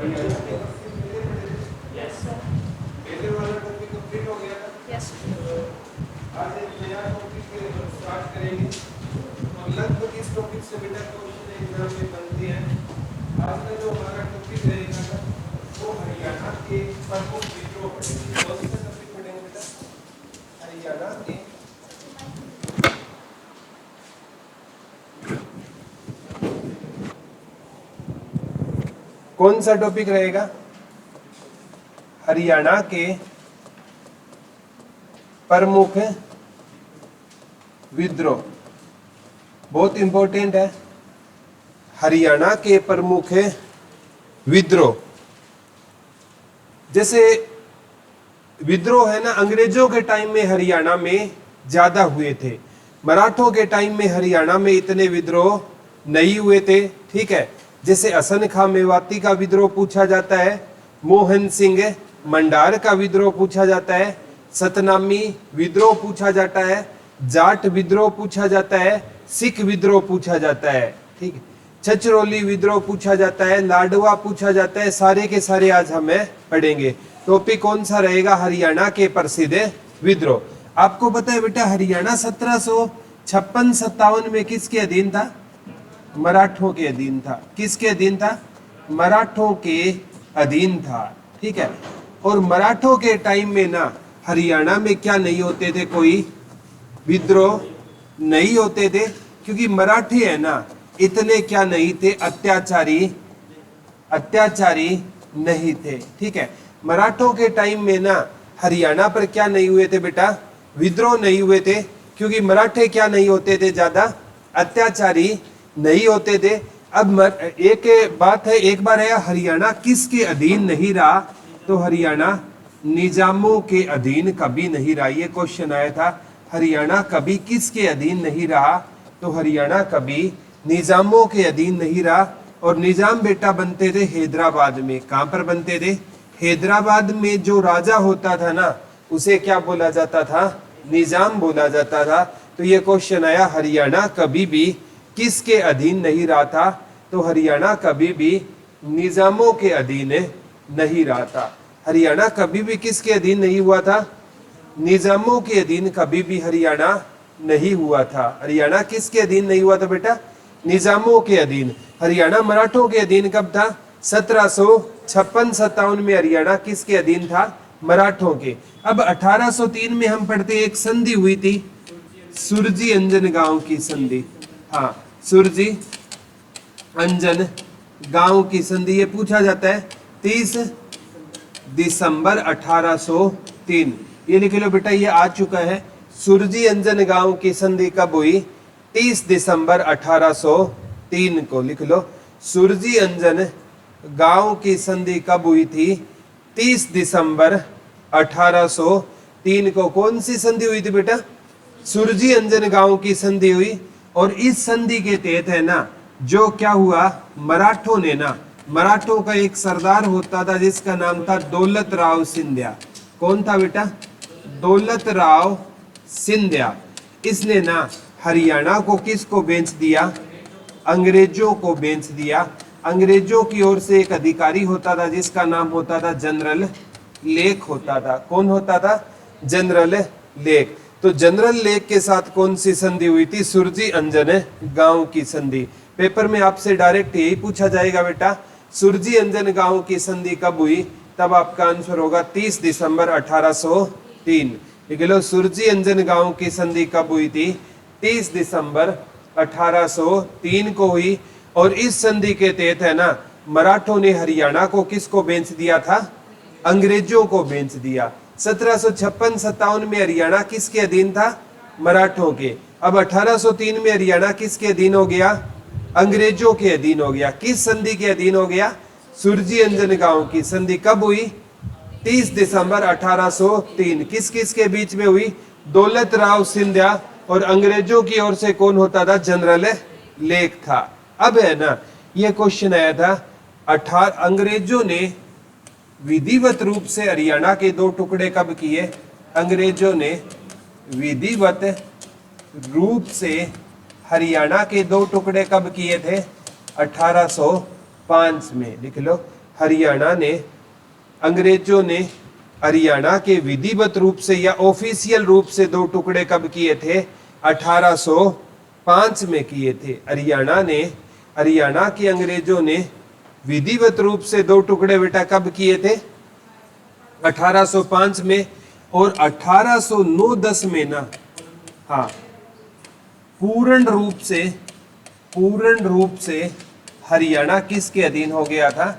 पहले वाला topic complete हो गया था। यस आज एक नया टॉपिक स्टार्ट करेंगे और लगभग इस टॉपिक से बेटा क्वेश्चन एग्जाम में बनते हैं। आज का जो हमारा टॉपिक रहेगा वो हरियाणा के प्रमुख विद्रोह पढ़ेंगे। कौन सा टॉपिक पढ़ेंगे बेटा? हरियाणा के कौन सा टॉपिक रहेगा? हरियाणा के प्रमुख विद्रोह। बहुत इंपॉर्टेंट है। हरियाणा के प्रमुख विद्रोह, जैसे विद्रोह है ना, अंग्रेजों के टाइम में हरियाणा में ज्यादा हुए थे। मराठों के टाइम में हरियाणा में इतने विद्रोह नहीं हुए थे। ठीक है, जैसे हसन खां मेवाती का विद्रोह पूछा जाता है, मोहन सिंह मंडार का विद्रोह पूछा जाता है, सतनामी विद्रोह पूछा जाता है, जाट विद्रोह पूछा जाता है, सिख विद्रोह पूछा जाता है। ठीक है, छछरौली विद्रोह पूछा जाता है, लाडवा पूछा जाता है। सारे के सारे आज हमें पढ़ेंगे। टॉपिक कौन सा रहेगा? हरियाणा के प्रसिद्ध विद्रोह। आपको पता है बेटा, हरियाणा 1756-57 में किसके अधीन था? मराठों के अधीन था। किसके अधीन था? मराठों के अधीन था। ठीक है, और मराठों के टाइम में ना हरियाणा में क्या नहीं होते थे? कोई विद्रोह नहीं होते थे, क्योंकि मराठी है ना इतने क्या नहीं थे? अत्याचारी नहीं थे। ठीक है, मराठों के टाइम में ना हरियाणा पर क्या नहीं हुए थे बेटा? विद्रोह नहीं हुए थे, क्योंकि मराठे क्या नहीं होते थे? ज्यादा अत्याचारी नहीं होते थे। अब एक बात है, एक बार है हरियाणा किसके अधीन नहीं रहा? तो हरियाणा निजामों के अधीन कभी नहीं रहा। ये क्वेश्चन आया था, हरियाणा कभी किसके अधीन नहीं रहा? तो हरियाणा कभी निजामों के अधीन नहीं रहा। और निजाम बेटा बनते थे हैदराबाद में। कहां पर बनते थे? हैदराबाद में जो राजा होता था ना, उसे क्या बोला जाता था? निजाम बोला जाता था। तो ये क्वेश्चन आया, हरियाणा कभी भी किसके अधीन नहीं रहा था? तो हरियाणा कभी भी निजामों के अधीन नहीं रहा था। हरियाणा कभी भी किसके अधीन नहीं हुआ था? निजामों के अधीन कभी भी हरियाणा नहीं हुआ था। हरियाणा किसके अधीन नहीं हुआ था बेटा? निजामों के अधीन। हरियाणा मराठों के अधीन कब था? 1756-57 में हरियाणा किसके अधीन था? मराठों के। अब 1803 में हम पढ़ते एक संधि हुई थी, सुरजी अंजन गांव की संधि। हाँ, सुरजी अंजन गांव की संधि। ये पूछा जाता है 30 दिसंबर 1803। ये लिख लो बेटा, ये आ चुका है। सुरजी अंजन गांव की संधि कब हुई? 30 दिसंबर 1803 को लिख लो। सुरजी अंजन गांव की संधि कब हुई थी? 30 दिसंबर 1803 को। कौन सी संधि हुई थी बेटा? सुरजी अंजन गांव की संधि हुई। और इस संधि के तहत है ना, जो क्या हुआ, मराठों ने ना, मराठों का एक सरदार होता था जिसका नाम था दौलत राव सिंधिया। कौन था बेटा? दौलत राव सिंधिया। इसने ना हरियाणा को किसको बेच दिया? अंग्रेजों को बेच दिया। अंग्रेजों की ओर से एक अधिकारी होता था जिसका नाम होता था जनरल लेक होता था। कौन होता था? General lake. तो जनरल लेक के साथ कौन सी संधि हुई थी? सुरजी अंजन गांव की संधि। पेपर में आपसे डायरेक्ट यही पूछा जाएगा बेटा, सुरजी अंजन गांव की संधि कब हुई? तब आपका आंसर होगा 30 दिसंबर 1803। लिख लो, सुरजी अंजन गांव की संधि कब हुई थी? 30 दिसंबर 1803 को हुई। और इस संधि के तहत है ना, मराठों ने हरियाणा को किसको बेच दिया था? अंग्रेजों को बेच दिया। 1756-57 में हरियाणा किसके अधीन था? मराठों के। अब 1803 में हरियाणा किसके अधीन हो गया? अंग्रेजों के अधीन हो गया। किस संधि के अधीन हो गया? सुरजी अंजन गांव की संधि कब हुई? 30 दिसंबर 1803। किस किस के बीच में हुई? दौलत राव सिंधिया और अंग्रेजों की ओर से कौन होता था? जनरल लेक था। अब है ना, यह क्वेश्चन आया था, अंग्रेजों ने विधिवत रूप से हरियाणा के दो टुकड़े कब किए? अंग्रेजों ने विधिवत रूप से हरियाणा के दो टुकड़े कब किए थे? 1805 में। लिख लो, हरियाणा ने, अंग्रेजों ने हरियाणा के विधिवत रूप से या ऑफिशियल रूप से दो टुकड़े कब किए थे? 1805 में किए थे। हरियाणा के अंग्रेजों ने विधिवत रूप से दो टुकड़े बेटा कब किए थे? 1805 में। और 1809-10 में ना, हाँ, पूर्ण रूप से हरियाणा किसके अधीन हो गया था?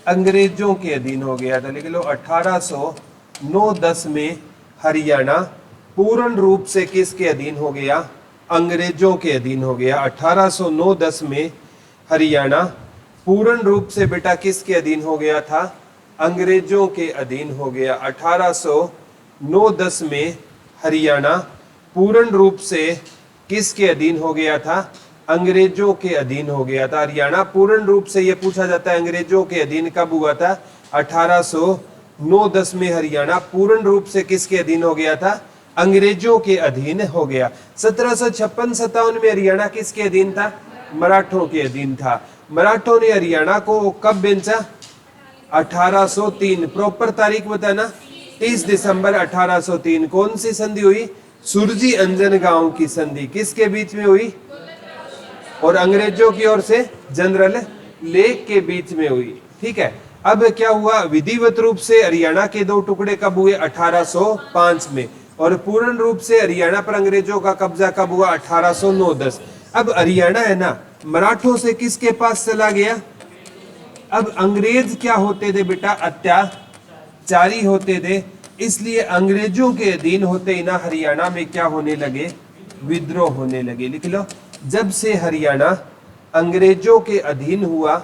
अंग्रेजों के अधीन हो गया था। लिख लो 1809-10 में हरियाणा पूर्ण रूप से किसके अधीन हो गया? अंग्रेजों के अधीन हो गया। 1809-10 में हरियाणा पूर्ण रूप से बेटा किसके अधीन हो गया था? अंग्रेजों के अधीन हो गया। 1809-10 में हरियाणा पूर्ण रूप से किसके अधीन हो गया था? अंग्रेजों के अधीन हो गया था। हरियाणा पूर्ण रूप से, ये पूछा जाता है अंग्रेजों के अधीन कब हुआ था? 1809-10 में हरियाणा पूर्ण रूप से किसके अधीन हो गया था? अंग्रेजों के अधीन हो गया। 1756-57 में हरियाणा किसके अधीन था? मराठों के अधीन था। मराठों ने हरियाणा को कब बेचा? 1803। प्रॉपर तारीख बताना। 30 दिसंबर 1803। कौन सी संधि हुई? सुरजी अंजनगांव की संधि। किसके बीच में हुई? और अंग्रेजों की ओर से जनरल लेक के बीच में हुई। ठीक है। अब क्या हुआ? विधिवत रूप से हरियाणा के दो टुकड़े कब हुए? 1805 में। और पूर्ण रूप से हरियाणा पर अंग्रेजों का कब्जा कब हुआ? 1809-10। अब हरियाणा है ना, मराठों से किसके पास चला गया? अब अंग्रेज क्या होते थे बेटा? अत्याचारी होते थे। इसलिए अंग्रेजों के अधीन होते ही ना हरियाणा में क्या होने लगे? विद्रोह होने लगे। लिख लो, जब से हरियाणा अंग्रेजों के अधीन हुआ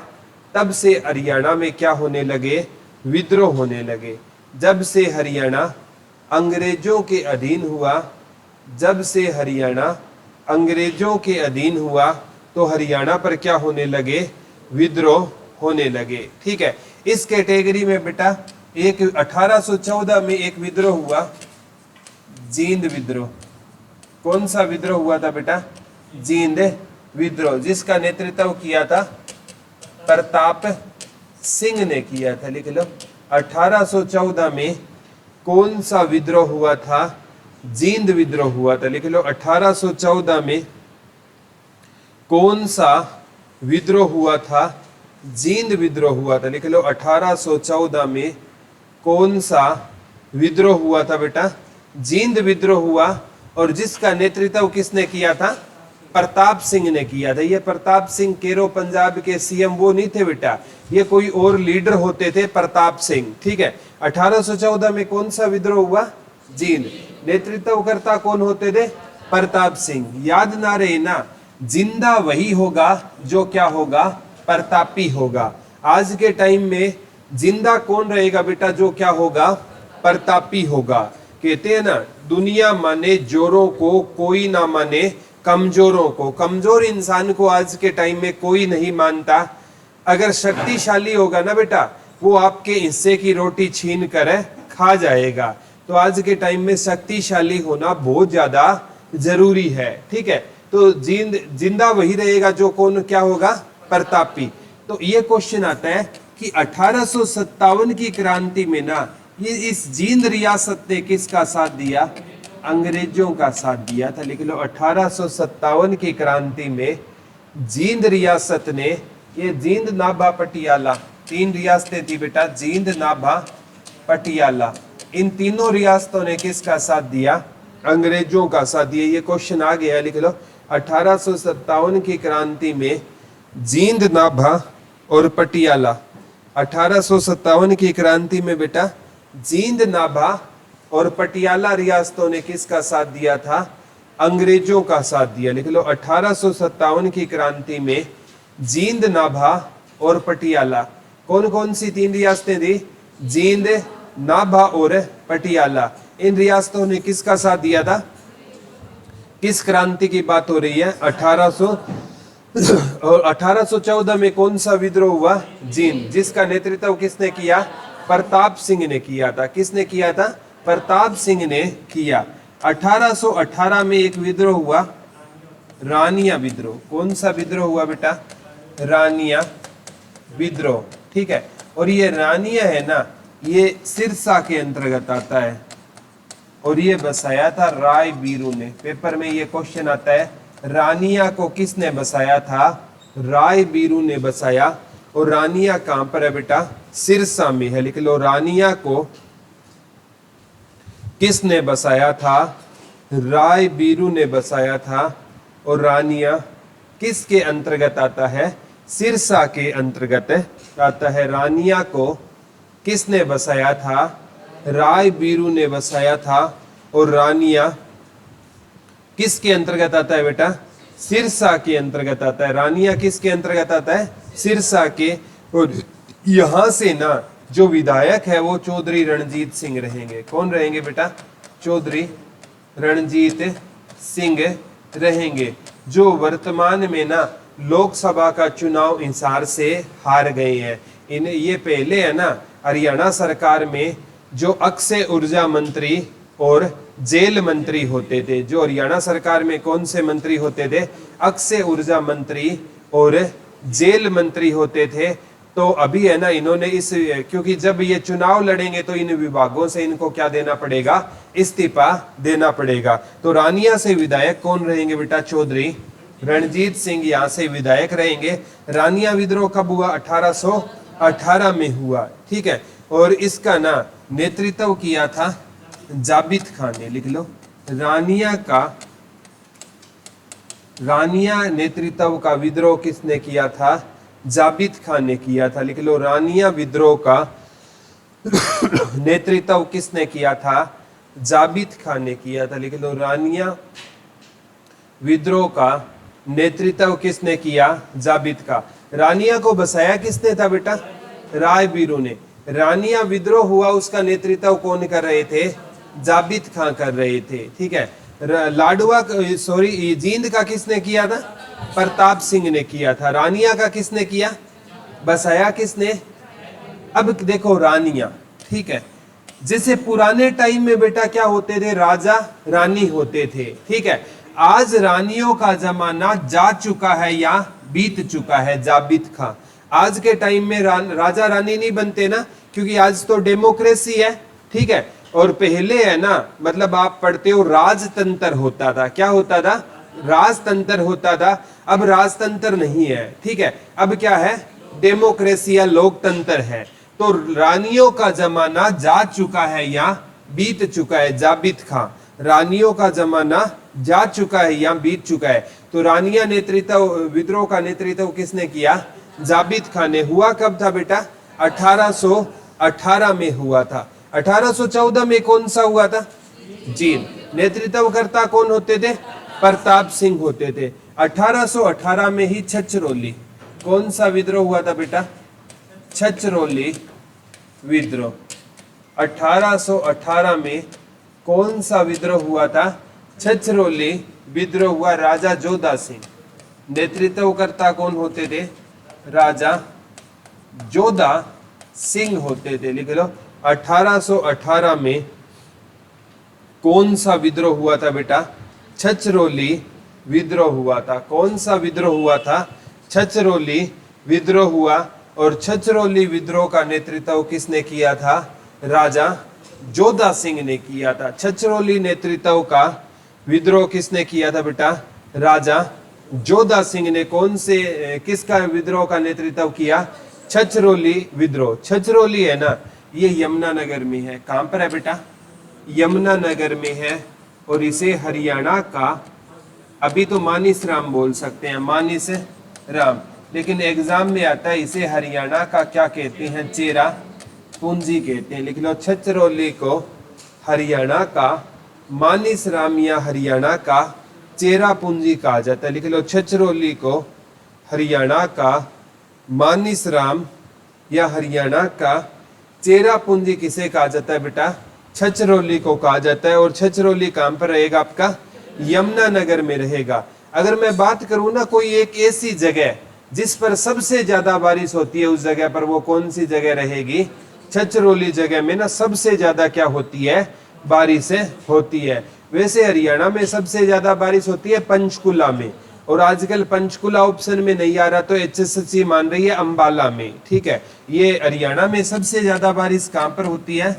तब से हरियाणा में क्या होने लगे? विद्रोह होने लगे। जब से हरियाणा अंग्रेजों के अधीन हुआ, जब से हरियाणा अंग्रेजों के अधीन हुआ तो हरियाणा पर क्या होने लगे? विद्रोह होने लगे। ठीक है। इस कैटेगरी में बेटा एक 1814 में एक विद्रोह हुआ, जींद विद्रोह। कौन सा विद्रोह हुआ था बेटा? जींद विद्रोह, जिसका नेतृत्व किया था प्रताप सिंह ने किया था। लिख लो, 1814 में कौन सा विद्रोह हुआ था? जींद विद्रोह हुआ था। लिख लो, 1814 में कौन सा विद्रोह हुआ था? जींद विद्रोह हुआ था। लिख लो, 1814 में कौन सा विद्रोह हुआ था बेटा? जींद विद्रोह हुआ। और जिसका नेतृत्व किसने किया था? प्रताप सिंह ने किया था। ये प्रताप सिंह केरो पंजाब के सीएम वो नहीं थे बेटा, ये कोई और लीडर होते थे, प्रताप सिंह। ठीक है। 1814 में कौन सा विद्रोह हुआ? जींद। नेतृत्वकर्ता कौन होते थे? प्रताप सिंह। याद ना रहे ना, जिंदा वही होगा जो क्या होगा? प्रतापी होगा। आज के टाइम में जिंदा कौन रहेगा बेटा? जो क्या होगा? प्रतापी होगा। कहते हैं ना, दुनिया माने जोरों को, कोई ना माने कमजोरों को। कमजोर इंसान को आज के टाइम में कोई नहीं मानता। अगर शक्तिशाली होगा ना बेटा, वो आपके हिस्से की रोटी छीन कर खा जाएगा। तो आज के टाइम में शक्तिशाली होना बहुत ज्यादा जरूरी है। ठीक है। तो जिंदा वही रहेगा जो कौन क्या होगा? प्रतापी। तो ये क्वेश्चन आता है कि 1857 की क्रांति में ना, ये इस जींद रियासत ने किसका साथ दिया? अंग्रेजों का साथ दिया था। लिख लो, 1857 की क्रांति में जींद रियासत ने, ये जींद, नाभा, पटियाला, 3 रियासतें थी बेटा, जींद, नाभा, पटियाला। इन तीनों रियासतों ने किसका साथ दिया? अंग्रेजों का साथ दिया। ये क्वेश्चन आ गया। लिख लो, 1857 की क्रांति में जींद, नाभा और पटियाला। 1857 की क्रांति में बेटा जींद, नाभा और पटियाला रियासतों ने किसका साथ दिया था? अंग्रेजों का साथ दिया। लिख लो, 1857 की क्रांति में जींद, नाभा और पटियाला, कौन कौन सी 3 रियासतें थी? जींद, नाभा और पटियाला। इन रियासतों ने किसका साथ दिया था? किस क्रांति की बात हो रही है? 1800 और 1814 में कौन सा विद्रोह हुआ? जींद, जिसका नेतृत्व किसने किया? प्रताप सिंह ने किया था। किसने किया था? प्रताप सिंह ने किया। 1818 में एक विद्रोह हुआ, रानिया विद्रोह। कौन सा विद्रोह हुआ बेटा? रानिया विद्रोह। ठीक है। और ये रानिया है ना, ये सिरसा के अंतर्गत आता है, और ये बसाया था राय बीरू ने। पेपर में ये क्वेश्चन आता है, रानिया को किसने बसाया था? राय बीरू ने बसाया। और रानिया कहां पर है बेटा? सिरसा में है। लिख लो, रानिया को किसने बसाया था? राय बीरू ने बसाया था। और रानिया किसके अंतर्गत आता है? सिरसा के अंतर्गत आता है। रानिया को किसने बसाया था? राय बीरू ने बसाया था। और रानिया किसके अंतर्गत आता है बेटा? सिरसा के अंतर्गत आता है। रानिया किसके अंतर्गत आता है? सिरसा के। और यहां से ना जो विधायक है वो चौधरी रणजीत सिंह रहेंगे। कौन रहेंगे बेटा? चौधरी रणजीत सिंह रहेंगे, जो वर्तमान में ना लोकसभा का चुनाव हिसार से हार गए हैं। इन्हें ये पहले है ना हरियाणा सरकार में जो अक्षय ऊर्जा मंत्री और जेल मंत्री होते थे। जो हरियाणा सरकार में कौन से मंत्री होते थे? अक्षय ऊर्जा मंत्री और जेल मंत्री होते थे। तो अभी है ना इन्होंने इस, क्योंकि जब ये चुनाव लड़ेंगे तो इन विभागों से इनको क्या देना पड़ेगा? इस्तीफा देना पड़ेगा। तो रानिया से विधायक कौन रहेंगे बेटा? चौधरी रणजीत सिंह यहाँ से विधायक रहेंगे। रानिया विद्रोह कब हुआ? 1818 में हुआ। ठीक है। और इसका ना नेतृत्व किया था जाबित खान ने। लिख लो, रानिया नेतृत्व का विद्रोह किसने किया था? जाबित खान ने किया था। लिख लो, रानिया विद्रोह का नेतृत्व किसने किया था? जाबित खान ने किया था। लिख लो, रानिया विद्रोह का नेतृत्व किसने किया? जाबित का। रानिया को बसाया किसने था बेटा? राय बीरू ने। रानिया विद्रोह हुआ, उसका नेतृत्व कौन कर रहे थे? जाबित खान कर रहे थे। ठीक है। लाडवा सॉरी जींद का किसने किया था? प्रताप सिंह ने किया था। रानिया का किसने किया? बसाया किसने? अब देखो रानिया, ठीक है, जैसे पुराने टाइम में बेटा क्या होते थे? राजा रानी होते थे। ठीक है। आज रानियों का जमाना जा चुका है या बीत चुका है? जाबित खान। आज के टाइम में राजा रानी नहीं बनते ना, क्योंकि आज तो डेमोक्रेसी है। ठीक है। और पहले है ना, मतलब आप पढ़ते हो राजतंत्र होता था। क्या होता था? राजतंत्र होता था। अब राजतंत्र नहीं है। ठीक है। अब क्या है? डेमोक्रेसी या लोकतंत्र है। तो रानियों का जमाना जा चुका है या बीत चुका है? जाबित खान। रानियों का जमाना जा चुका है या बीत चुका है। तो रानिया नेतृत्व, विद्रोह का नेतृत्व किसने किया? जाबित खान ने। हुआ कब था बेटा? 1818 में हुआ था। 1814 में कौन सा हुआ था? जींद। नेतृत्वकर्ता कौन होते थे? प्रताप सिंह होते थे। 1818 में ही छछरौली, कौन सा विद्रोह हुआ था बेटा? छछरौली विद्रोह। 1818 में कौन सा विद्रोह हुआ था? छछरौली विद्रोह हुआ। राजा जोधा सिंह। नेतृत्वकर्ता कौन होते थे? राजा जोधा सिंह होते थे। लिख लो, 1818 में कौन सा विद्रोह हुआ था बेटा? छछरौली विद्रोह हुआ था। कौन सा विद्रोह हुआ था? छछरौली विद्रोह हुआ। और छछरौली विद्रोह का नेतृत्व किसने किया था? राजा जोधा सिंह ने किया था। छछरौली नेतृत्व का विद्रोह किसने किया था बेटा? राजा जोधा सिंह ने। कौन से किसका विद्रोह का नेतृत्व किया? छछरौली विद्रोह। छछरौली है ना, ये यमुनानगर में है। कहां पर है बेटा? यमुनानगर में है। और इसे हरियाणा का, अभी तो मानिस राम बोल सकते हैं, मानिस राम, लेकिन एग्जाम में आता है इसे हरियाणा का क्या कहते हैं? चेरा पूंजी कहते हैं। लिख लो, छछरौली को हरियाणा का मानिस राम या हरियाणा का चेरा पूंजी कहा जाता है। लिख लो, छछरौली को हरियाणा का मानिस राम या हरियाणा का चेरा पूंजी किसे कहा जाता है बेटा? छछरौली को कहा जाता है। और छछरौली कहां पर रहेगा आपका? यमुनानगर में रहेगा। अगर मैं बात करूं ना कोई एक ऐसी जगह जिस पर सबसे ज्यादा बारिश होती है, उस जगह पर वो कौन सी जगह रहेगी? छछरौली जगह में ना सबसे ज्यादा क्या होती है? बारिश होती है। वैसे हरियाणा में सबसे ज्यादा बारिश होती है पंचकुला में। और आजकल पंचकुला ऑप्शन में नहीं आ रहा तो HSSC मान रही है अंबाला में, ठीक है। ये हरियाणा में सबसे ज्यादा बारिश कहां पर होती है?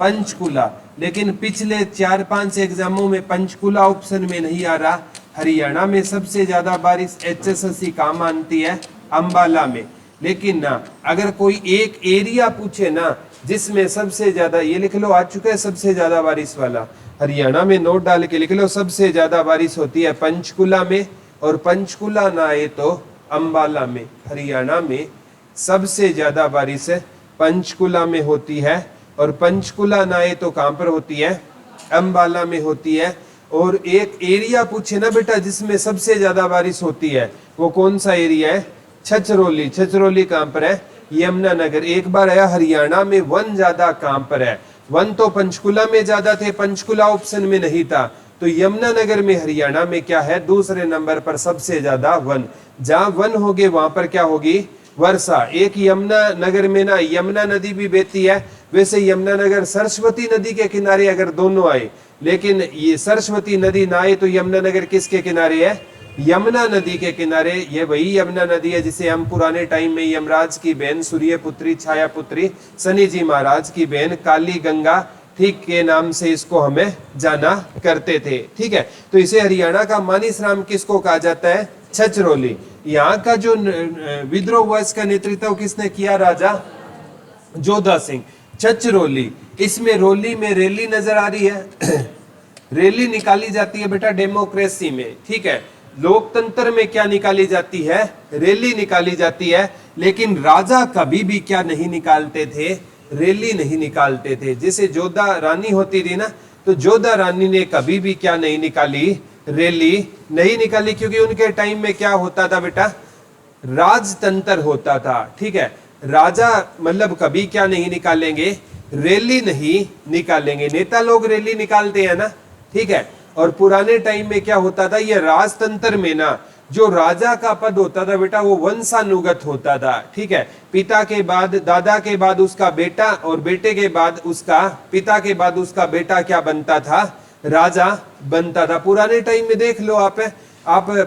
पंचकुला। लेकिन पिछले 4-5 एग्जामों में पंचकुला ऑप्शन में नहीं आ रहा, हरियाणा में सबसे ज्यादा बारिश HSSC कहां मानती है? अंबाला में। लेकिन ना अगर कोई एक एरिया पूछे ना जिसमें सबसे ज्यादा, ये लिख लो, आ चुका है सबसे ज्यादा बारिश वाला, हरियाणा में नोट डाल के लिख लो, सबसे ज्यादा बारिश होती है पंचकुला में, और पंचकुला ना आए तो अंबाला में। हरियाणा में सबसे ज्यादा बारिश पंचकुला में होती है, और पंचकुला ना आए तो कहां पर होती है? अंबाला में होती है। और एक एरिया पूछे ना बेटा जिसमें सबसे ज्यादा बारिश होती है, वो कौन सा एरिया है? छछरौली। छछरौली कहां पर है? यमुनानगर। एक बार आया हरियाणा में वन ज्यादा कहां पर है? वन तो पंचकुला में ज्यादा थे, पंचकुला ऑप्शन में नहीं था, तो यमुनानगर में हरियाणा में क्या है? दूसरे नंबर पर सबसे ज्यादा वन। जहां वन होगे वहां पर क्या होगी? वर्षा। एक यमुनानगर में ना यमुना नदी भी बहती है, वैसे यमुनानगर सरस्वती नदी के किनारे अगर दोनों आए, लेकिन ये सरस्वती नदी ना आए तो यमुनानगर किसके किनारे है? यमुना नदी के किनारे। ये वही यमुना नदी है जिसे हम पुराने टाइम में यमराज की बहन सूर्य पुत्री, छाया पुत्री, शनि जी महाराज की बहन काली गंगा, ठीक के नाम से इसको हमें जाना करते थे, ठीक है। तो इसे हरियाणा का मानिसराम किसको कहा जाता है? छछरौली। यहाँ का जो विद्रोह हुआ इसका नेतृत्व किसने किया? राजा जोधा सिंह। छछरौली, इसमें रोली में रैली नजर आ रही है रैली निकाली जाती है बेटा डेमोक्रेसी में, ठीक है। लोकतंत्र में क्या निकाली जाती है? रैली निकाली जाती है। लेकिन राजा कभी भी क्या नहीं निकालते थे? रैली नहीं निकालते थे। जैसे जोधा रानी होती थी ना, तो जोधा रानी ने कभी भी क्या नहीं निकाली? रैली नहीं निकाली, क्योंकि उनके टाइम में क्या होता था बेटा? राजतंत्र होता था, ठीक है। राजा मतलब कभी क्या नहीं निकालेंगे? रैली नहीं निकालेंगे। नेता लोग रैली निकालते हैं ना, ठीक है। और पुराने टाइम में क्या होता था? ये राजतंत्र में ना जो राजा का पद होता था बेटा वो वंशानुगत होता था, ठीक है। पिता के बाद, दादा के बाद उसका बेटा, और बेटे के बाद उसका, पिता के बाद उसका बेटा क्या बनता था? राजा बनता था। पुराने टाइम में देख लो, आप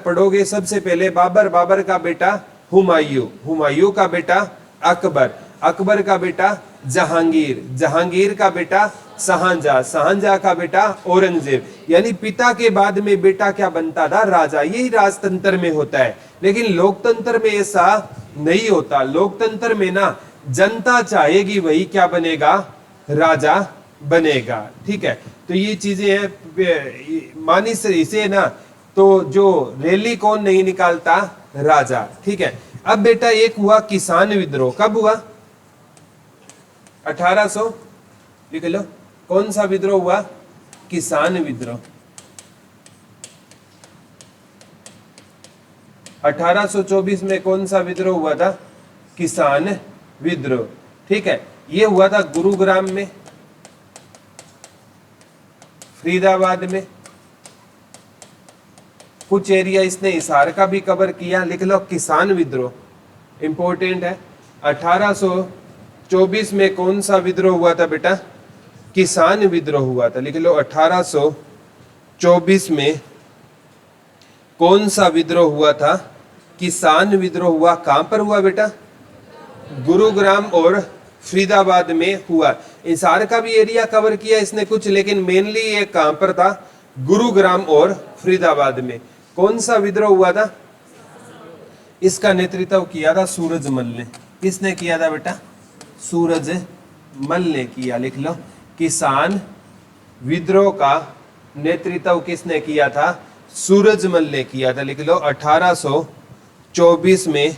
पढ़ोगे सबसे पहले बाबर, बाबर का बेटा हुमायूं, हुमायूं का बेटा अकबर, अकबर का बेटा जहांगीर, जहांगीर का बेटा शाहजहां, शाहजहां का बेटा औरंगजेब। यानी पिता के बाद में बेटा क्या बनता था? राजा। यही राजतंत्र में होता है। लेकिन लोकतंत्र में ऐसा नहीं होता। लोकतंत्र में ना जनता चाहेगी वही क्या बनेगा? राजा बनेगा, ठीक है। तो ये चीजें हैं मानी से इसे ना, तो जो रैली कौन नहीं निकालता? राजा, ठीक है। अब बेटा एक हुआ किसान विद्रोह। कब हुआ? 1800, लिख लो। कौन सा विद्रोह हुआ? किसान विद्रोह। 1824 में कौन सा विद्रोह हुआ था? किसान विद्रोह, ठीक है। ये हुआ था गुरुग्राम में, फरीदाबाद में, कुछ एरिया इसने हिसार का भी कवर किया। लिख लो किसान विद्रोह, इंपॉर्टेंट है। 1824 में कौन सा विद्रोह हुआ था बेटा? किसान विद्रोह हुआ था। लिख लो 1824 में कौन सा विद्रोह हुआ था? किसान विद्रोह हुआ। कहां पर हुआ बेटा? गुरुग्राम और फरीदाबाद में हुआ। हिसार का भी एरिया कवर किया इसने कुछ, लेकिन मेनली ये कहां पर था? गुरुग्राम और फरीदाबाद में। कौन सा विद्रोह हुआ था? इसका नेतृत्व किया था सूरजमल ने। किसने किया था बेटा? सूरजमल ने किया। लिख लो किसान विद्रोह का नेतृत्व किसने किया था? सूरजमल ने किया था। लिख लो 1824 में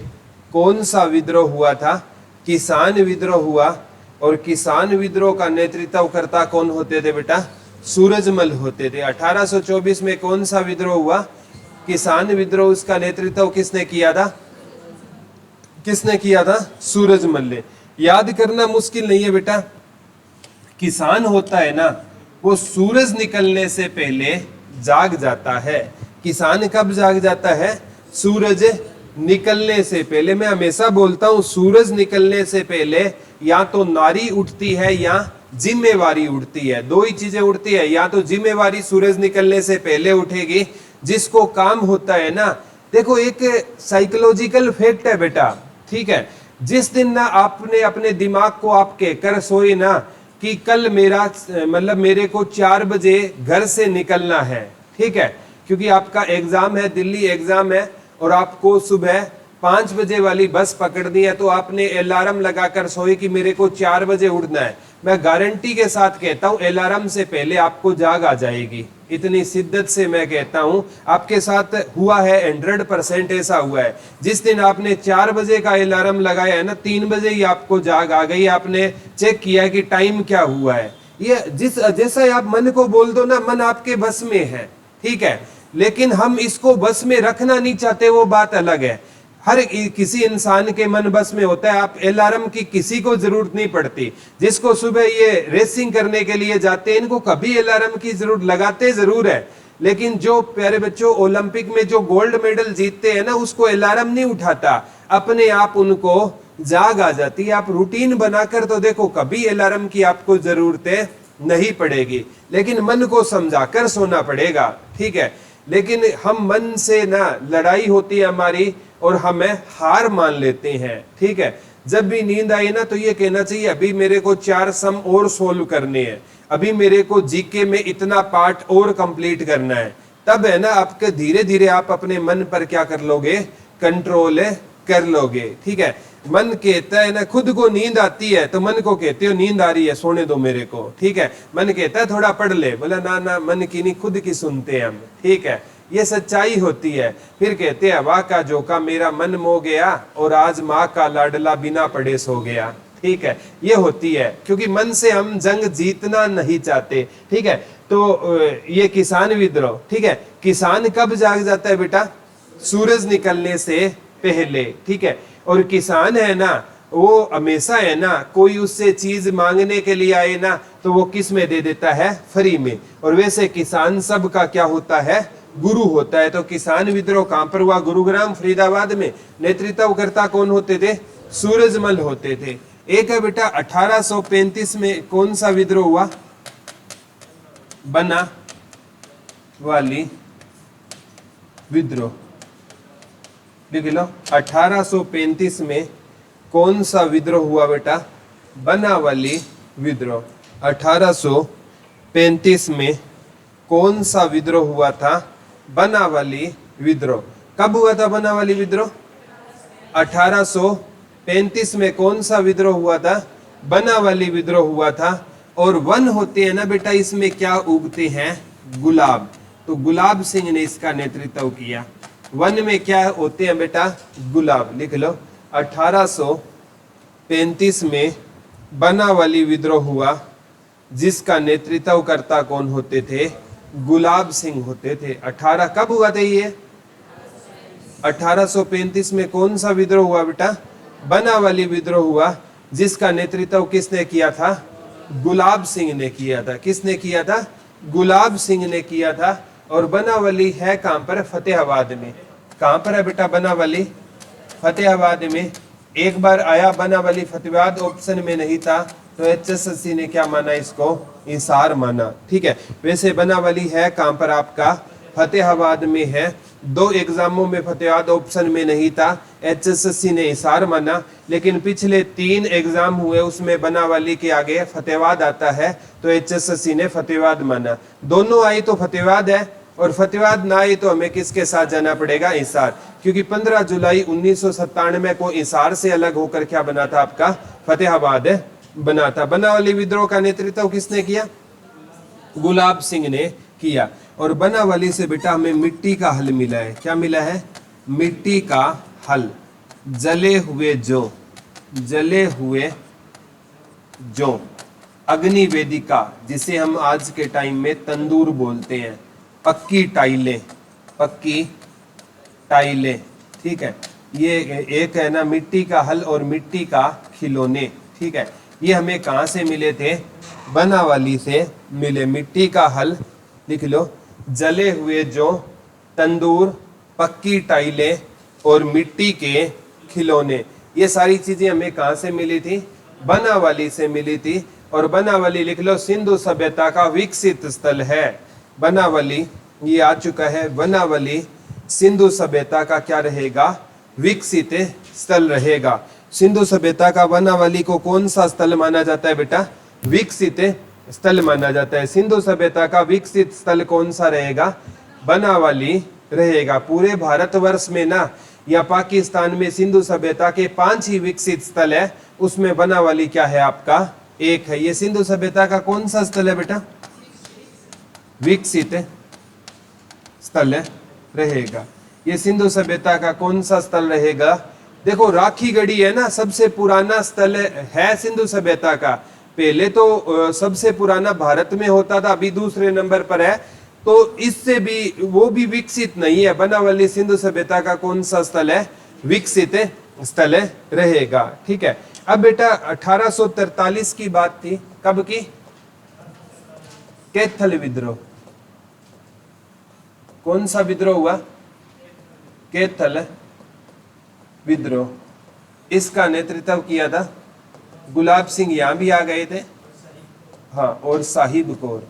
कौन सा विद्रोह हुआ था? किसान विद्रोह हुआ। और किसान विद्रोह का नेतृत्व करता कौन होते थे बेटा? सूरजमल होते थे। 1824 में कौन सा विद्रोह हुआ? किसान विद्रोह। उसका नेतृत्व किसने किया था? किसने किया था? सूरजमल ने। याद करना मुश्किल नहीं है बेटा। किसान होता है ना, वो सूरज निकलने से पहले जाग जाता है। किसान कब जाग जाता है? सूरज निकलने से पहले। मैं हमेशा बोलता हूं सूरज निकलने से पहले या तो नारी उठती है या जिम्मेवारी उठती है। दो ही चीजें उठती है। या तो जिम्मेवारी सूरज निकलने से पहले उठेगी, जिसको काम होता है ना देखो एक साइकोलॉजिकल फैक्ट है बेटा, ठीक है। जिस दिन ना आपने अपने दिमाग को आप कहकर सोए ना कि कल मेरा मतलब मेरे को 4 बजे घर से निकलना है, ठीक है, क्योंकि आपका एग्जाम है, दिल्ली एग्जाम है और आपको सुबह 5 बजे वाली बस पकड़नी है, तो आपने अलार्म लगाकर सोए कि मेरे को 4 बजे उठना है। मैं गारंटी के साथ कहता हूं अलार्म से पहले आपको जाग आ जाएगी। इतनी शिद्दत से मैं कहता हूं आपके साथ हुआ है, 100% ऐसा हुआ है। जिस दिन आपने 4 बजे का अलार्म लगाया है ना, 3 बजे ही आपको जाग आ गई, आपने चेक किया कि टाइम क्या हुआ है। ये जैसा आप मन को बोल दो ना, मन आपके बस में है, ठीक है, लेकिन हम इसको बस में रखना नहीं चाहते, वो बात अलग है। हर किसी इंसान के मन बस में होता है। आप अलार्म की किसी को जरूरत नहीं पड़ती। जिसको सुबह ये रेसिंग करने के लिए जाते हैं, इनको कभी अलार्म की जरूरत, लगाते जरूर है, लेकिन जो प्यारे बच्चों ओलंपिक में जो गोल्ड मेडल जीतते हैं ना, उसको अलार्म नहीं उठाता, अपने आप उनको जाग आ जाती है। आप रूटीन बनाकर तो देखो, कभी अलार्म की आपको जरूरत नहीं पड़ेगी, लेकिन मन को समझा कर सोना पड़ेगा, ठीक है। लेकिन हम मन से ना लड़ाई होती है हमारी और हमें हार मान लेते हैं, ठीक है। जब भी नींद आई ना तो ये कहना चाहिए अभी मेरे को 4 सम और सोल्व करने हैं, अभी मेरे को जीके में इतना पार्ट और कंप्लीट करना है। तब है ना आपके धीरे धीरे आप अपने मन पर क्या कर लोगे, कंट्रोल कर लोगे, ठीक है। मन कहता है ना, खुद को नींद आती है तो मन को कहते हो नींद आ रही है सोने दो मेरे को, ठीक है। मन कहता है थोड़ा पढ़ ले, बोला ना ना मन की नहीं खुद की सुनते हैं हम, ठीक है। ये सच्चाई होती है। फिर कहते हैं वाह का जोका मेरा मन मो गया और आज माँ का लाडला बिना पढ़े सो गया, ठीक है। ये होती है क्योंकि मन से हम जंग जीतना नहीं चाहते, ठीक है। तो ये किसान विद्रोह, ठीक है। किसान कब जाग जाता है बेटा, सूरज निकलने से पहले, ठीक है। और किसान है ना, वो हमेशा है ना, कोई उससे चीज मांगने के लिए आए ना तो वो किस में दे देता है, फ्री में। और वैसे किसान सबका क्या होता है, गुरु होता है। तो किसान विद्रोह कहां पर हुआ, गुरुग्राम फरीदाबाद में। नेतृत्व करता कौन होते थे, सूरजमल होते थे। एक है बेटा 1835 में कौन सा विद्रोह हुआ, बना वाली विद्रोह, लिख लो। 1835 में कौन सा विद्रोह हुआ बेटा, बनावाली विद्रोह। 1835 में कौन सा विद्रोह हुआ था, बनावाली विद्रोह। कब हुआ था बनावाली विद्रोह, 1835 में कौन सा विद्रोह हुआ था, बनावाली विद्रोह हुआ था। और वन होते हैं ना बेटा, इसमें क्या उगते हैं, गुलाब। तो गुलाब सिंह ने इसका नेतृत्व किया। वन में क्या होते हैं बेटा, गुलाब, लिख लो। 1835 में बनावाली विद्रोह हुआ, जिसका नेतृत्व करता कौन होते थे, गुलाब सिंह होते थे। 18 कब हुआ था ये, 1835 में कौन सा विद्रोह हुआ बेटा, बनावाली विद्रोह हुआ, जिसका नेतृत्व किसने किया था, गुलाब सिंह ने किया था। किसने किया था, गुलाब सिंह ने किया था। और बनावाली है कहां पर, फतेहाबाद में। कहां पर है बेटा बनावाली, फतेहाबाद में। एक बार आया बनावाली फतेहाबाद, ऑप्शन में नहीं था, तो HSSC ने क्या माना, इसको हिसार माना, ठीक है। वैसे बनावाली है कहां पर आपका, फतेहाबाद में है। 2 एग्जामों में फतेहाबाद ऑप्शन में नहीं था, HSSC ने हिसार माना। लेकिन पिछले 3 एग्जाम हुए उसमें बनावाली के आगे फतेहाबाद आता है, तो HSSC ने फतेहाबाद माना। दोनों आई तो फतेहाबाद है, और फतेहाबाद ना आई तो हमें किसके साथ जाना पड़ेगा, हिसार। क्योंकि 15 जुलाई 1997 को हिसार से अलग होकर क्या बना था आपका, फतेहाबाद बना था। बनावाली विद्रोह का नेतृत्व किसने किया, गुलाब सिंह ने किया। और बनावाली से बेटा हमें मिट्टी का हल मिला है। क्या मिला है, मिट्टी का हल, जले हुए जौ, जले हुए जौ, अग्नि वेदिका, जिसे हम आज के टाइम में तंदूर बोलते हैं, पक्की टाइलें, पक्की टाइलें, ठीक है। ये एक है ना मिट्टी का हल और मिट्टी का खिलौने, ठीक है। ये हमें कहां से मिले थे, बनावाली से मिले। मिट्टी का हल लिख लो, जले हुए जो, तंदूर, पक्की टाइलें और मिट्टी के खिलौने, ये सारी चीजें हमें कहां से मिली थी, बनावाली से मिली थी। और बनावाली लिख लो, सिंधु सभ्यता का विकसित स्थल है। बनावाली ये आ चुका है, बनावाली सिंधु सभ्यता का क्या रहेगा, विकसित स्थल रहेगा। सिंधु सभ्यता का वनावली को कौन सा स्थल माना जाता है बेटा, विकसित स्थल माना जाता है। सिंधु सभ्यता का विकसित स्थल कौन सा रहेगा, वनावली रहेगा। पूरे भारतवर्ष में ना या पाकिस्तान में सिंधु सभ्यता के 5 ही विकसित स्थल है, उसमें वनावली क्या है आपका, एक है। ये सिंधु सभ्यता का कौन सा स्थल है बेटा, विकसित स्थल रहेगा। ये सिंधु सभ्यता का कौन सा स्थल रहेगा, देखो राखीगढ़ी है ना, सबसे पुराना स्थल है सिंधु सभ्यता का। पहले तो सबसे पुराना भारत में होता था, अभी दूसरे नंबर पर है, तो इससे भी वो भी विकसित नहीं है। वनावली सिंधु सभ्यता का कौन सा स्थल है, विकसित स्थल रहेगा। ठीक है। अब बेटा 1843 की बात थी, कब की, कैथल विद्रोह। कौन सा विद्रोह हुआ, कैथल विद्रोह। इसका नेतृत्व किया था गुलाब सिंह, यहां भी आ गए थे, हाँ, और साहिब कौर,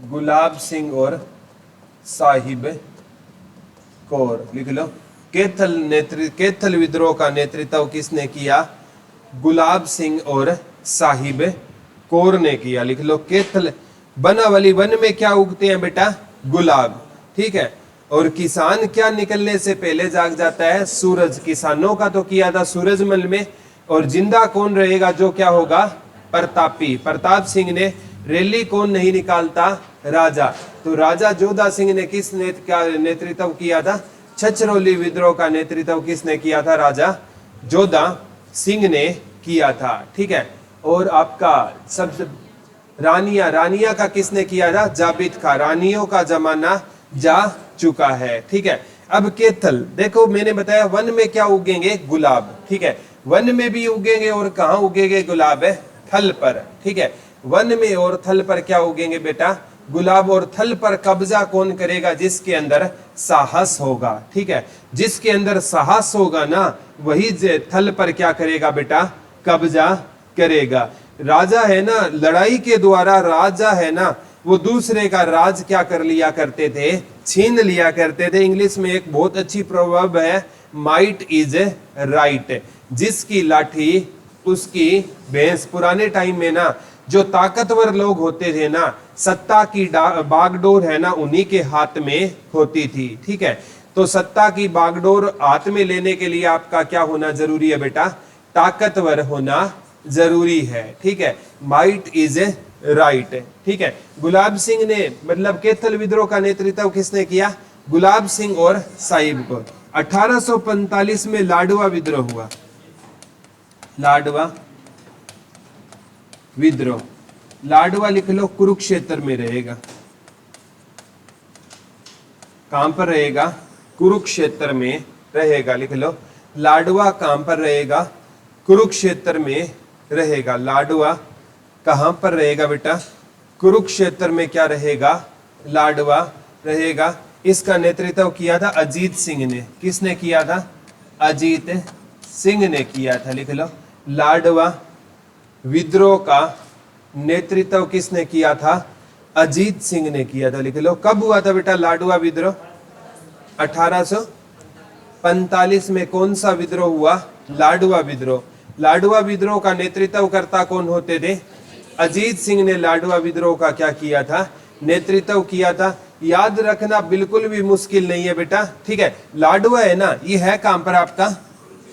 गुलाब सिंह और साहिब कौर, लिख लो। कैथल विद्रोह का नेतृत्व किसने किया, गुलाब सिंह और साहिब कौर ने किया, लिख लो। कैथल, वनावली, वन में क्या उगते हैं बेटा, गुलाब, ठीक है। और किसान क्या निकलने से पहले जाग जाता है, सूरज। किसानों का तो किया था सूरजमल में। और जिंदा कौन रहेगा, जो क्या होगा, प्रतापी। प्रताप सिंह ने रैली कौन नहीं निकालता, राजा। तो राजा जोधा सिंह ने किस नेतृत्व किया था, छछरौली विद्रोह का नेतृत्व किसने किया था, राजा जोधा सिंह ने किया था। ठीक है। और आपका सब रानिया का किसने किया था, जाबित खां। रानियों का जमाना जा चुका है। ठीक है। अब कैथल, देखो मैंने बताया वन में क्या उगेंगे, गुलाब। ठीक है। वन में भी उगेंगे और कहाँ उगेंगे, गुलाब है, थल पर। ठीक है। वन में और थल पर क्या उगेंगे बेटा, गुलाब। और थल पर कब्जा कौन करेगा, जिसके अंदर साहस होगा। ठीक है। जिसके अंदर साहस होगा ना, वही थल पर क्या करेगा बेटा, कब्जा करेगा। राजा है ना, लड़ाई के द्वारा राजा है ना, वो दूसरे का राज क्या कर लिया करते थे, छीन लिया करते थे। इंग्लिश में एक बहुत अच्छी प्रोवर्ब है, माइट इज राइट। जिसकी लाठी उसकी भैंस। पुराने टाइम में ना जो ताकतवर लोग होते थे ना, सत्ता की बागडोर है ना, उन्हीं के हाथ में होती थी। ठीक है। तो सत्ता की बागडोर हाथ में लेने के लिए आपका क्या होना जरूरी है बेटा, ताकतवर होना जरूरी है। ठीक है। Might is right. ठीक है। गुलाब सिंह ने, मतलब कैथल विद्रोह का नेतृत्व किसने किया, गुलाब सिंह और साहिब कौर। 1845 में लाडवा विद्रोह हुआ, लाडवा विद्रोह। लाडवा लिख लो, कुरुक्षेत्र में रहेगा। कहां पर रहेगा, कुरुक्षेत्र में रहेगा, लिख लो। लाडवा कहां पर रहेगा, कुरुक्षेत्र में रहेगा। लाडवा कहां पर रहेगा बेटा, कुरुक्षेत्र में क्या रहेगा, लाडवा रहेगा। इसका नेतृत्व किया था अजीत सिंह ने। किसने किया था, अजीत सिंह ने किया था, लिख लो। लाडवा विद्रोह का नेतृत्व किसने किया था, अजीत सिंह ने किया था, लिख लो। कब हुआ था बेटा लाडवा विद्रोह, 1845 में। कौन सा विद्रोह हुआ, लाडवा विद्रोह। लाडवा विद्रोह का नेतृत्व करता कौन होते थे, अजीत सिंह ने लाडवा विद्रोह का क्या किया था, नेतृत्व किया था। याद रखना बिल्कुल भी मुश्किल नहीं है बेटा। ठीक है। लाडवा है ना, ये है कहां पर आपका,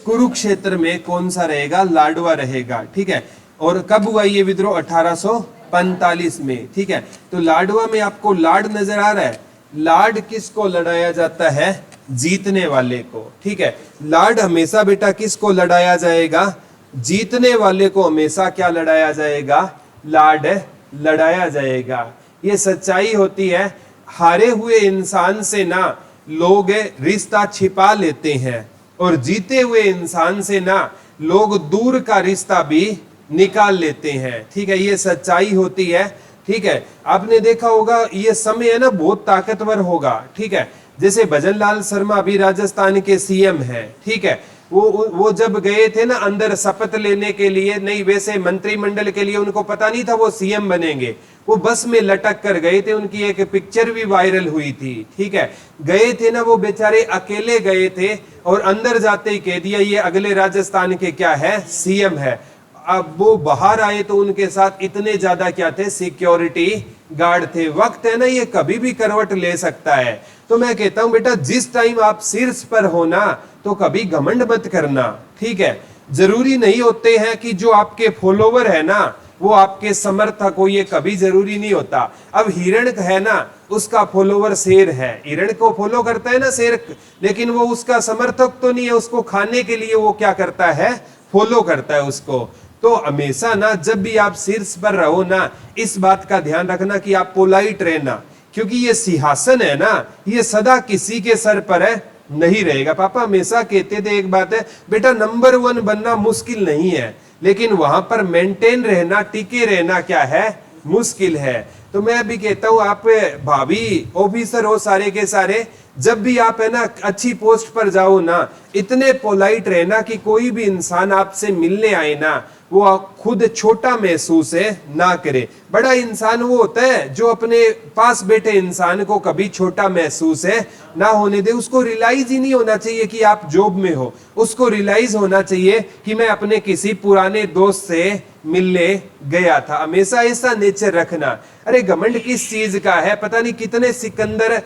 कुरुक्षेत्र में। कौन सा रहेगा, लाडवा रहेगा। ठीक है। और कब हुआ ये विद्रोह, 1845 में। ठीक है। तो लाडवा में आपको लाड नजर आ रहा है, लाड किसको लड़ाया जाता है, जीतने वाले को। ठीक है। लाड हमेशा बेटा किसको लड़ाया जाएगा, जीतने वाले को हमेशा क्या लड़ाया जाएगा, लाड लड़ाया जाएगा। ये सच्चाई होती है। हारे हुए इंसान से ना लोग रिश्ता छिपा लेते हैं, और जीते हुए इंसान से ना लोग दूर का रिश्ता भी निकाल लेते हैं। ठीक है। ये सच्चाई होती है। ठीक है। आपने देखा होगा ये समय है ना बहुत ताकतवर होगा। ठीक है। जैसे भजन लाल शर्मा अभी राजस्थान के सीएम है। ठीक है। वो जब गए थे ना अंदर शपथ लेने के लिए, नहीं वैसे मंत्रिमंडल के लिए, उनको पता नहीं था वो सीएम बनेंगे, वो बस में लटक कर गए थे, उनकी एक पिक्चर भी वायरल हुई थी। ठीक है, गए थे ना वो बेचारे, अकेले गए थे और अंदर जाते ही कह दिया ये अगले राजस्थान के क्या है, सीएम है। अब वो बाहर आए तो उनके साथ इतने ज्यादा क्या थे, सिक्योरिटी गार्ड थे। वक्त है ना, ये कभी भी करवट ले सकता है। तो मैं कहता हूं बेटा, जिस टाइम आप शीर्ष पर हो ना, तो कभी घमंड मत करना। ठीक है, जरूरी नहीं होते हैं कि जो आपके फॉलोवर है ना वो आपके समर्थक हो, ये कभी जरूरी नहीं होता। अब हिरण है ना, उसका फॉलोवर शेर है, हिरण को फॉलो करता है ना शेर, लेकिन वो उसका समर्थक तो नहीं है, उसको खाने के लिए वो क्या करता है, फॉलो करता है उसको। तो हमेशा ना जब भी आप शीर्ष पर रहो ना, इस बात का ध्यान रखना कि आप पोलाइट रहना, क्योंकि ये सिंहासन है ना, ये सदा किसी के सर पर है नहीं रहेगा। पापा हमेशा कहते थे एक बात है बेटा, नंबर 1 बनना मुश्किल नहीं है, लेकिन वहां पर मेंटेन रहना, टिके रहना क्या है, मुश्किल है। तो मैं भी कहता हूं, आप भाभी ऑफिसर हो सारे के सारे, जब भी आप है ना अच्छी पोस्ट पर जाओ ना, इतने पोलाइट रहना कि कोई भी इंसान आपसे मिलने आए ना, वो खुद छोटा महसूस है ना करे। बड़ा इंसान वो होता है जो अपने पास बैठे इंसान को कभी छोटा महसूस है ना होने दे। उसको रियलाइज ही नहीं होना चाहिए कि आप जॉब में हो, उसको रियलाइज होना चाहिए कि मैं अपने किसी पुराने दोस्त से मिलने गया था। हमेशा ऐसा नेचर रखना। अरे घमंड किस चीज का है, पता नहीं कितने सिकंदर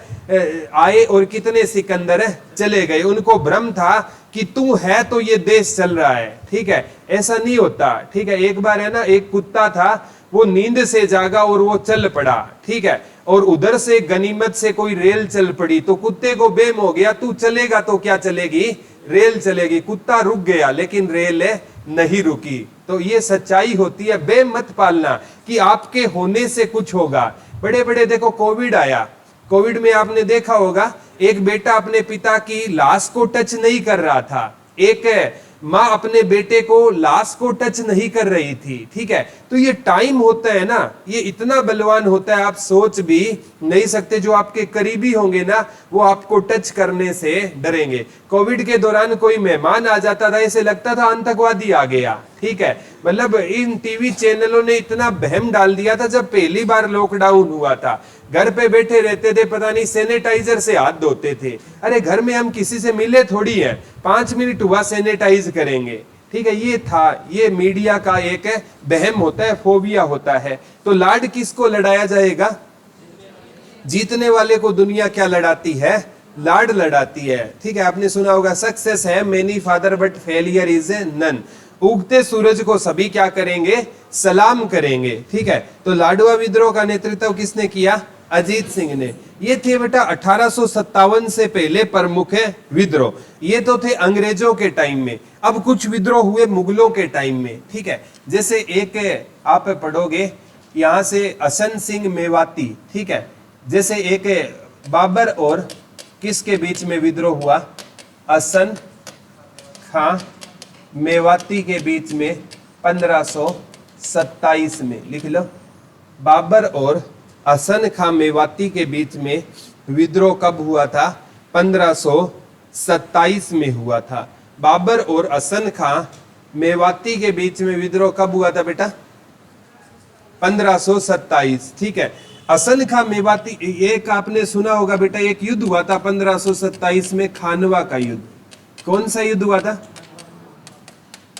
आए और कितने सिकंदर चले गए। उनको भ्रम था कि तू है तो ये देश चल रहा है। ठीक है, ऐसा नहीं होता। ठीक है, एक बार है ना एक कुत्ता था, वो नींद से जागा और वो चल पड़ा। ठीक है, और उधर से गनीमत से कोई रेल चल पड़ी, तो कुत्ते को बेम हो गया, तू चलेगा तो क्या चलेगी, रेल चलेगी। कुत्ता रुक गया लेकिन रेल नहीं रुकी। तो ये सच्चाई होती है। बेम मत पालना कि आपके होने से कुछ होगा। बड़े बड़े देखो, कोविड आया, कोविड में आपने देखा होगा एक बेटा अपने पिता की लाश को टच नहीं कर रहा था, एक माँ अपने बेटे को लाश को टच नहीं कर रही थी। ठीक है, तो ये टाइम होता है ना, ये इतना बलवान होता है, आप सोच भी नहीं सकते। जो आपके करीबी होंगे ना, वो आपको टच करने से डरेंगे। कोविड के दौरान कोई मेहमान आ जाता था, ऐसे लगता था आतंकवादी आ गया। ठीक है, मतलब इन टीवी चैनलों ने इतना बहम डाल दिया था। जब पहली बार लॉकडाउन हुआ था, घर पे बैठे रहते थे, पता नहीं सैनिटाइजर से हाथ धोते थे। अरे घर में हम किसी से मिले थोड़ी है, 5 मिनट हुआ सैनिटाइज करेंगे। ठीक है, ये था, ये मीडिया का एक बहम होता है, फोबिया होता है। तो लाड किसको लड़ाया जाएगा? जीतने वाले को दुनिया क्या लड़ाती है? लाड लड़ाती है। ठीक है, आपने सुना होगा, सक्सेस है many father but failure is none. उगते सूरज को सभी क्या करेंगे? सलाम करेंगे। ठीक है, तो लाडवा विद्रोह का नेतृत्व किसने किया? अजीत सिंह ने। ये थे बेटा 1857 से पहले प्रमुख विद्रोह। ये तो थे अंग्रेजों के टाइम में। अब कुछ विद्रोह हुए मुगलों के टाइम में। ठीक है, जैसे एक आप पढ़ोगे यहां से हसन सिंह मेवाती। ठीक है, जैसे एक बाबर और किसके बीच में विद्रोह हुआ? हसन खां मेवाती के बीच में 1527 में। लिख लो, बाबर और हसन खां मेवाती के बीच में विद्रोह कब हुआ था? 1527 में हुआ था। बाबर और हसन खां मेवाती के बीच में विद्रोह कब हुआ था बेटा? 1527। ठीक है, हसन खां मेवाती, एक आपने सुना होगा बेटा, एक युद्ध हुआ था 1527 में, खानवा का युद्ध। कौन सा युद्ध हुआ था?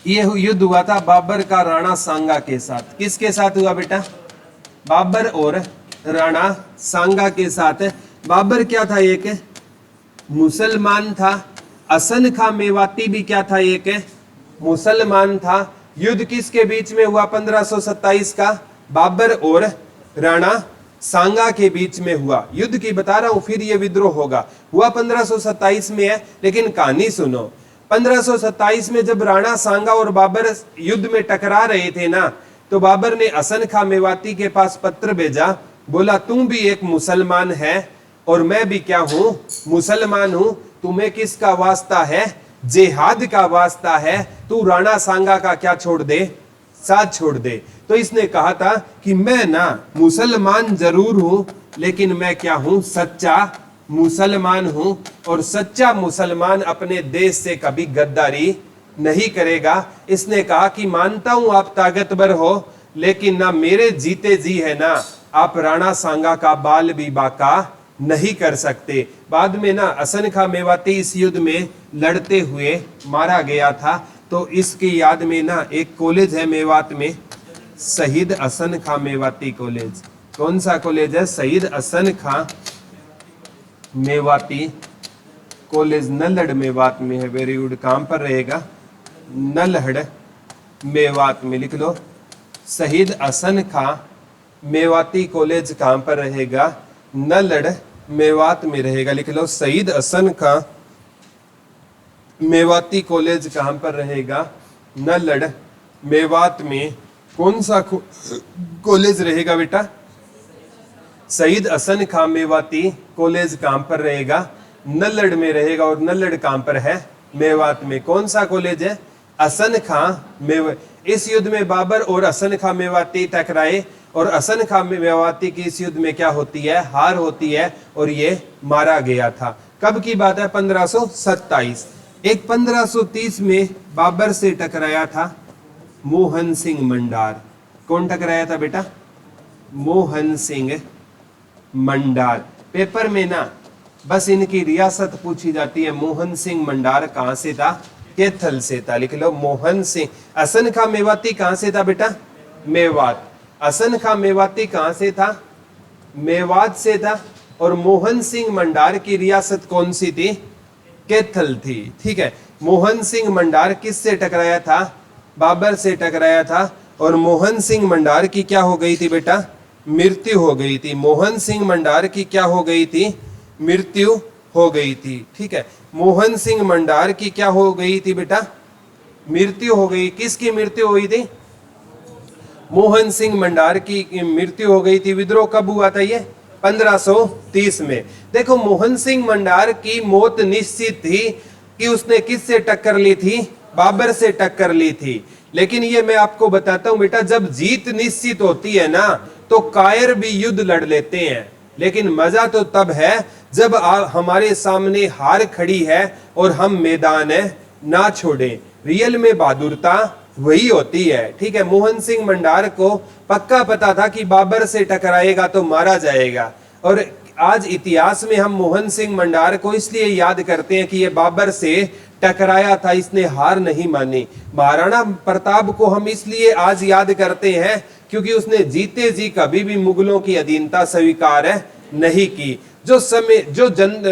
ये युद्ध हुआ था बाबर का राणा सांगा के साथ। किसके साथ हुआ बेटा? बाबर और राणा सांगा के साथ। बाबर क्या था? एक मुसलमान था। हसन खां मेवाती भी क्या था? एक मुसलमान था। युद्ध किसके बीच में हुआ 1527 का? बाबर और राणा सांगा के बीच में हुआ। युद्ध की बता रहा हूं, फिर ये विद्रोह होगा। हुआ 1527 में है, लेकिन कहानी सुनो। 1527 में जब राणा सांगा और बाबर युद्ध में टकरा रहे थे ना, तो बाबर ने हसन खां मेवाती के पास पत्र भेजा, बोला तुम भी एक मुसलमान है और मैं भी क्या हूं? मुसलमान हूं। तुम्हें किसका वास्ता है? जिहाद का वास्ता है। तू राणा सांगा का क्या छोड़ दे? साथ छोड़ दे। तो इसने कहा था कि मैं ना मुसलमान जरूर हूं, लेकिन मैं क्या हूं? सच्चा मुसलमान हूं और सच्चा मुसलमान अपने देश से कभी गद्दारी नहीं करेगा। इसने कहा कि मानता हूं आप ताकतवर हो, लेकिन ना मेरे जीते जी है ना आप राणा सांगा का बाल भी बाका नहीं कर सकते। बाद में ना हसन खां मेवाती इस युद्ध में लड़ते हुए मारा गया था। तो इसकी याद में ना एक कॉलेज है मेवात में, शहीद हसन खां मेवाती कॉलेज। कौन सा कॉलेज है? शहीद हसन खां मेवाती कॉलेज, नल्हड़ मेवात में है। Very good. कहां पर रहेगा? नल्हड़ मेवात में। लिख लो, शहीद हसन खां मेवाती कॉलेज कहां पर रहेगा? नल्हड़ मेवात में रहेगा। लिख लो, शहीद हसन खां मेवाती कॉलेज कहां पर रहेगा? नल्हड़ मेवात में। कौन सा कॉलेज रहेगा बेटा? शहीद हसन खां मेवाती कॉलेज कहां पर रहेगा? नल्हड़ में रहेगा। और नल्हड़ कहां पर है? मेवात में। कौन सा कॉलेज है? हसन खां मेवाती। इस युद्ध में बाबर और हसन खां मेवाती टकराए और हसन खां मेवाती की इस युद्ध में क्या होती है? हार होती है और ये मारा गया था। कब की बात है? 1527। एक 1530 में बाबर से टकराया था मोहन सिंह मंडार। कौन टकराया था बेटा? मोहन सिंह मंडार। पेपर में ना बस इनकी रियासत पूछी जाती है। मोहन सिंह मंडार कहां से था? कैथल से था। लिख लो, मोहन सिंह। हसन खां मेवाती कहां से था बेटा? मेवात। हसन खां मेवाती कहां से था? मेवात से था। और मोहन सिंह मंडार की रियासत कौन सी थी? कैथल थी। ठीक है। मोहन सिंह मंडार किससे टकराया था? बाबर से टकराया था। और मोहन सिंह मंडार की क्या हो गई थी बेटा? मृत्यु हो गई थी। मोहन सिंह मंडार की क्या हो गई थी? मृत्यु हो गई थी। ठीक है। मोहन सिंह मंडार की क्या हो गई थी बेटा? मृत्यु हो गई। किसकी मृत्यु हुई थी? मोहन सिंह मंडार की मृत्यु हो गई थी। विद्रोह कब हुआ था? ये 1530 में। देखो, मोहन सिंह मंडार की मौत निश्चित थी कि उसने किससे टक्कर ली थी? बाबर से टक्कर ली थी। लेकिन ये मैं आपको बताता हूं बेटा, जब जीत निश्चित होती है ना तो कायर भी युद्ध लड़ लेते हैं। लेकिन मजा तो तब है जब हमारे सामने हार खड़ी है और हम मैदान ना छोड़ें। रियल में बहादुरता वही होती है। ठीक है। मोहन सिंह मंडार को पक्का पता था कि बाबर से टकराएगा तो मारा जाएगा। और आज इतिहास में हम मोहन सिंह मंडार को इसलिए याद करते हैं कि ये बाबर से टकराया था, इसने हार नहीं मानी। महाराणा प्रताप को हम इसलिए आज याद करते हैं क्योंकि उसने जीते जी कभी भी मुगलों की अधीनता स्वीकार नहीं की। जो समय जो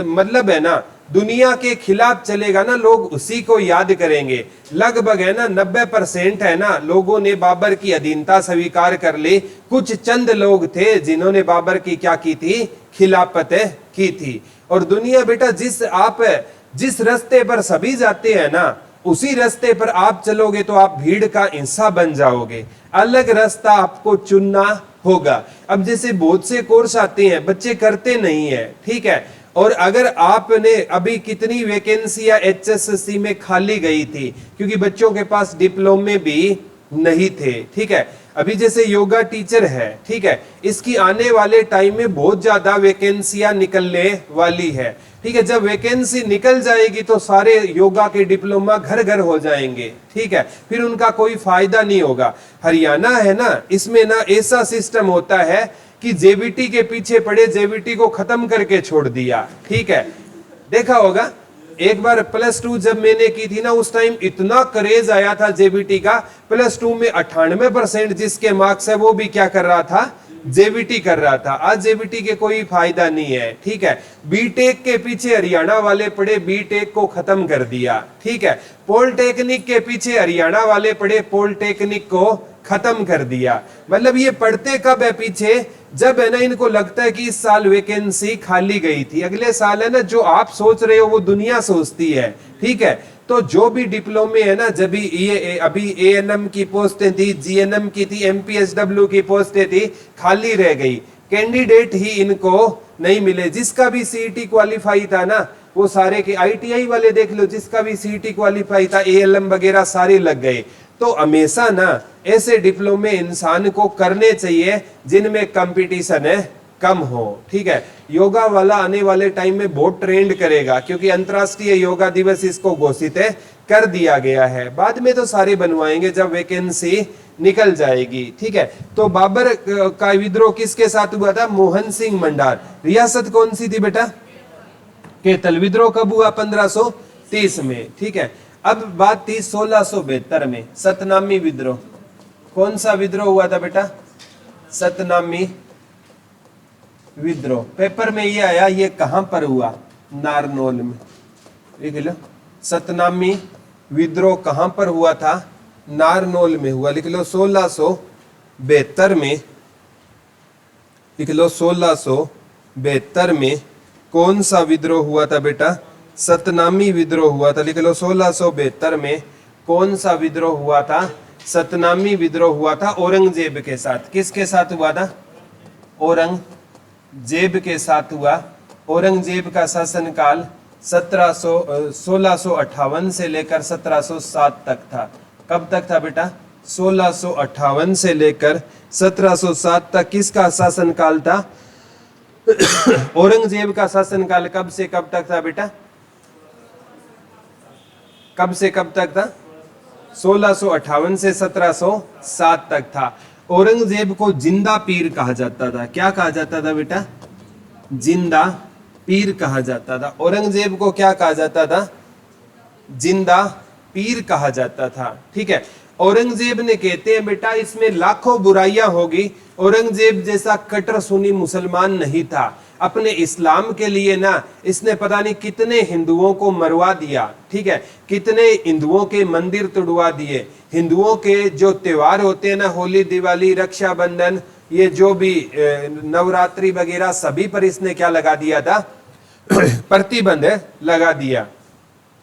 मतलब है ना दुनिया के खिलाफ चलेगा ना, लोग उसी को याद करेंगे। लगभग है ना 90% है ना लोगों ने बाबर की अधीनता स्वीकार कर ली। कुछ चंद लोग थे जिन्होंने बाबर की क्या की थी? खिलाफत की थी। और दुनिया बेटा जिस रास्ते पर सभी जाते हैं ना उसी रास्ते पर आप चलोगे तो आप भीड़ का हिस्सा बन जाओगे। अलग रास्ता आपको चुनना होगा। अब जैसे बहुत से कोर्स आते हैं, बच्चे करते नहीं है। ठीक है। और अगर आपने अभी कितनी वैकेंसियां HSSC में खाली गई थी क्योंकि बच्चों के पास डिप्लोमे भी नहीं थे। ठीक है। अभी जैसे योगा टीचर है, ठीक है, इसकी आने वाले टाइम में बहुत ज्यादा वैकेंसियां निकलने वाली है। ठीक है। जब वैकेंसी निकल जाएगी तो सारे योगा के डिप्लोमा घर घर हो जाएंगे। ठीक है। फिर उनका कोई फायदा नहीं होगा। हरियाणा है ना, इसमें ना ऐसा सिस्टम होता है कि जेबीटी के पीछे पड़े, जेबीटी को खत्म करके छोड़ दिया। ठीक है। देखा होगा एक बार +2 जब मैंने की थी ना उस टाइम इतना क्रेज आया था जेबीटी का। +2 में 98% जिसके मार्क्स है वो भी क्या कर रहा था? जेबीटी कर रहा था। आज जेबीटी के कोई फायदा नहीं है। ठीक है। बीटेक के पीछे हरियाणा वाले पड़े, बीटेक को खत्म कर दिया। ठीक है। पॉलिटेक्निक के पीछे हरियाणा वाले पड़े, पॉलिटेक्निक को खत्म कर दिया। मतलब ये पढ़ते कब है पीछे? जब है ना इनको लगता है कि इस साल वैकेंसी खाली गई थी, अगले साल है ना जो आप सोच रहे हो वो दुनिया सोचती है। ठीक है। तो जो भी डिप्लोमे है ना, जब ये अभी ANM की पोस्टें थी, GNM की थी, MPSW की पोस्टें थी, खाली रह गई। कैंडिडेट ही इनको नहीं मिले। जिसका भी CET क्वालिफाई था ना वो सारे के, ITI वाले देख लो, जिसका भी CET क्वालिफाई था, ALM वगैरह सारे लग गए। तो हमेशा ना ऐसे डिप्लोमे इंसान को करने चाहिए जिनमें कंपटीशन कम हो। ठीक है, योगा वाला आने वाले टाइम में बहुत ट्रेंड करेगा, क्योंकि अंतर्राष्ट्रीय योगा दिवस इसको घोषित कर दिया गया है। बाद में तो सारे बनवाएंगे जब वैकेंसी निकल जाएगी। ठीक है, तो बाबर का विद्रोह किसके साथ हुआ था? मोहन सिंह मंडार। रियासत कौन सी थी बेटा? केतल। विद्रोह कब हुआ? 1530 में। ठीक है, अब बात थी 1672 में सतनामी विद्रोह। कौन सा विद्रोह हुआ था बेटा? सतनामी विद्रोह। पेपर में ये आया, ये कहां पर हुआ? नारनौल में। लिख लो, सतनामी विद्रोह कहां पर हुआ था? नारनौल में हुआ। लिख लो 1672 में। लिख लो 1672 में कौन सा विद्रोह हुआ था बेटा? सतनामी विद्रोह हुआ था। लिख लो 1672 में कौन सा विद्रोह हुआ था? सतनामी विद्रोह हुआ था औरंगजेब के साथ। किसके साथ हुआ था? औरंगजेब के साथ हुआ। औरंगजेब का शासनकाल 1658 से लेकर 1707 तक था। कब तक था बेटा? 1658 से लेकर 1707 तक किसका शासनकाल था? औरंगजेब का शासनकाल कब से कब तक था बेटा? कब से कब तक था? 1658 से 1707 तक था। औरंगजेब को जिंदा पीर कहा जाता था। क्या कहा जाता था बेटा? जिंदा पीर कहा जाता था। औरंगजेब को क्या कहा जाता था? जिंदा पीर कहा जाता था। ठीक है, औरंगजेब ने कहते हैं बेटा इसमें लाखों बुराइयां होगी। औरंगजेब जैसा कट्टर सुन्नी मुसलमान नहीं था। अपने इस्लाम के लिए ना इसने पता नहीं कितने हिंदुओं को मरवा दिया। ठीक है, कितने हिंदुओं के मंदिर तोड़वा दिए। हिंदुओं के जो त्योहार होते हैं ना, होली, दिवाली, रक्षाबंधन, ये जो भी नवरात्रि वगैरह, सभी पर इसने क्या लगा दिया था? प्रतिबंध लगा दिया।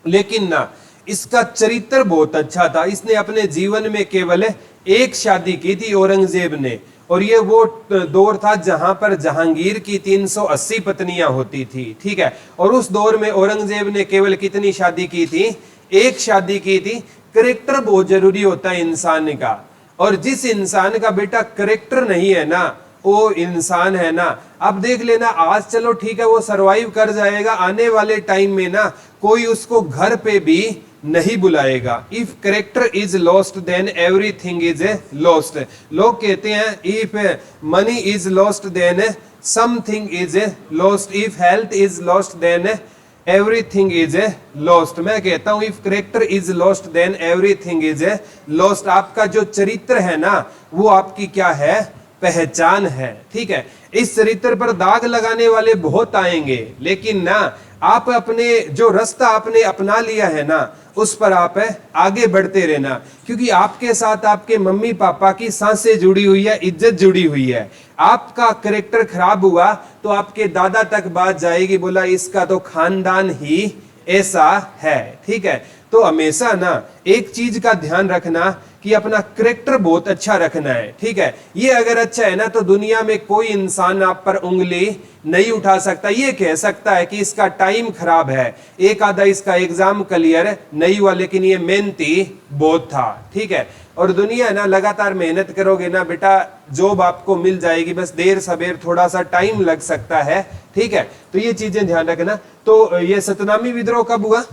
लेकिन ना इसका चरित्र बहुत अच्छा था। इसने अपने जीवन में केवल एक शादी की थी औरंगजेब ने, और ये वो दौर था जहां पर जहांगीर की 380 पत्नियां होती थी। ठीक है, और उस दौर में औरंगजेब ने केवल कितनी शादी की थी? एक शादी की थी। करेक्टर बहुत जरूरी होता है इंसान का, और जिस इंसान का बेटा करेक्टर नहीं है ना, वो इंसान है ना, अब देख लेना, आज चलो ठीक है वो सरवाइव कर जाएगा, आने वाले टाइम में ना कोई उसको घर पे भी नहीं बुलाएगा। If character is lost then everything is lost. लोग कहते हैं if money is lost then something is lost, if health is lost then everything is lost. मैं कहता हूं if character is lost then everything is lost. आपका जो चरित्र है ना, वो आपकी क्या है? पहचान है। ठीक है, इस चरित्र पर दाग लगाने वाले बहुत आएंगे, लेकिन ना आप अपने जो रास्ता आपने अपना लिया है ना, उस पर आप आगे बढ़ते रहना, क्योंकि आपके साथ आपके मम्मी पापा की सांसें जुड़ी हुई है, इज्जत जुड़ी हुई है। आपका करेक्टर खराब हुआ तो आपके दादा तक बात जाएगी, बोला इसका तो खानदान ही ऐसा है। ठीक है, तो हमेशा ना एक चीज का ध्यान रखना कि अपना करेक्टर बहुत अच्छा रखना है। ठीक है, ये अगर अच्छा है ना तो दुनिया में कोई इंसान आप पर उंगली नहीं उठा सकता। ये कह सकता है कि इसका टाइम खराब है, एक आधा इसका एग्जाम क्लियर नहीं हुआ, लेकिन ये मेहनती बहुत था। ठीक है, और दुनिया ना लगातार मेहनत करोगे ना बेटा, जॉब आपको मिल जाएगी, बस देर सवेर थोड़ा सा टाइम लग सकता है। ठीक है, तो ये चीजें ध्यान रखना। तो ये सतनामी विद्रोह कब हुआ?